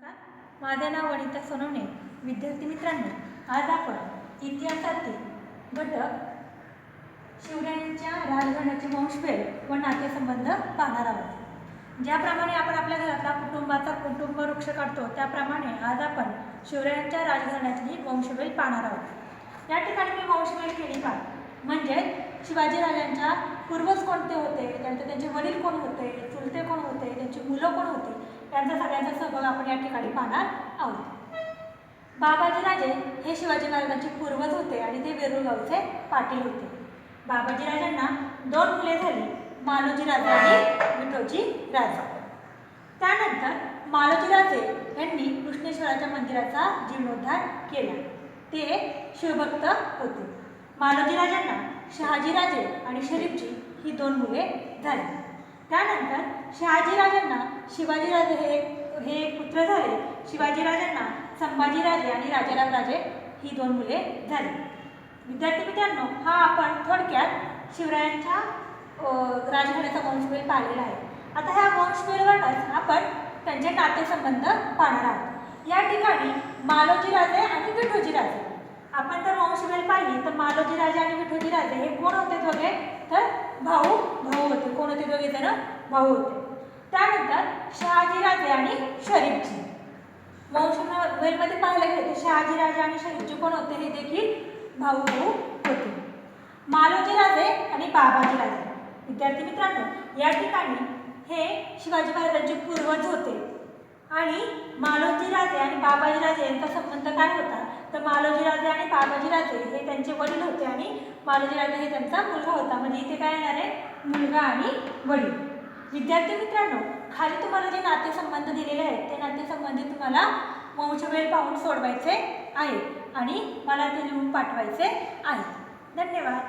नमस्कार, माझे नाव वनिता सोनवणे. विद्यार्थी मित्रांनो, आज आपण इतिहासातील घटक शिवरायांच्या राजघराण्याचे वंशवेल व नातेसंबंध पाहणार आहोत. ज्याप्रमाणे आपण आपल्या घरातला कुटुंबाचा कुटुंब वृक्ष काढतो, त्याप्रमाणे आज आपण शिवरायांच्या राजघराण्याची वंशवेल पाहणार आहोत. या ठिकाणी मी वंशवेल केली म्हणजे शिवाजीराजांच्या पूर्वज कोणते होते, त्यांचे वडील कोण होते, चुलते कोण होते, त्यांची मुलं कोण होती, त्यांचा सगळ्यांचा सहभाग आपण या ठिकाणी पाहणार आहोत. बाबाजीराजे हे शिवाजी महाराजांचे पूर्वज होते आणि ते वेरूळ गावचे पाटील होते. बाबाजीराजांना 2 मुले झाली, मालोजीराजे आणि विठोजीराजे. त्यानंतर मालोजीराजे यांनी कृष्णेश्वराच्या मंदिराचा जीर्णोद्धार केला. ते शिवभक्त होते. मालोजीराजांना शहाजीराजे आणि शरीफजी ही 2 मुले झाली. त्यानंतर शहाजीराजांना शिवाजीराजे हे पुत्र झाले. शिवाजीराजांना संभाजीराजे आणि राजारामराजे ही 2 मुले झाली. विद्यार्थी मित्रांनो, हा आपण थोडक्यात शिवरायांच्या राजघराण्याचा वंशवेल पाहिलेला आहे. आता ह्या वंशवेलवरच आपण त्यांचे नातेसंबंध पाहणार आहोत. या ठिकाणी मालोजीराजे आणि विठोजीराजे आपण जर वंशवेल पाहिली तर मालोजीराजे आणि विठोजीराजे हे कोण होते दोघे, तर भाऊ होते. कोण होते दोघे जण? भाऊ होते. त्यानंतर शहाजीराजे आणि शरीफजी. वंशवेलमध्ये पाहायला गेले तर शहाजीराजे आणि शरीफजी कोण होते, हे देखील भाऊ होते. मालोजीराजे आणि बाबाजीराजे. विद्यार्थी मित्रांनो, या ठिकाणी हे शिवाजी महाराजांचे पूर्वज होते आणि मालोजीराजे आणि बाबाजीराजे यांचा संबंध काय होता, तर मालोजीराजे आणि बाबाजीराजे हे त्यांचे वडील होते आणि मालोजीराजे हे त्यांचा मुलगा होता. म्हणजे इथे काय येणार आहे, मुलगा आणि वडील. विद्यार्थी मित्रांनो, खाली तुम्हाला जे नातेसंबंध दिलेले आहेत ते नातेसंबंध तुम्हाला वंशवेल पाहून सोडवायचे आहे आणि मला ते लिहून पाठवायचे आहे. धन्यवाद.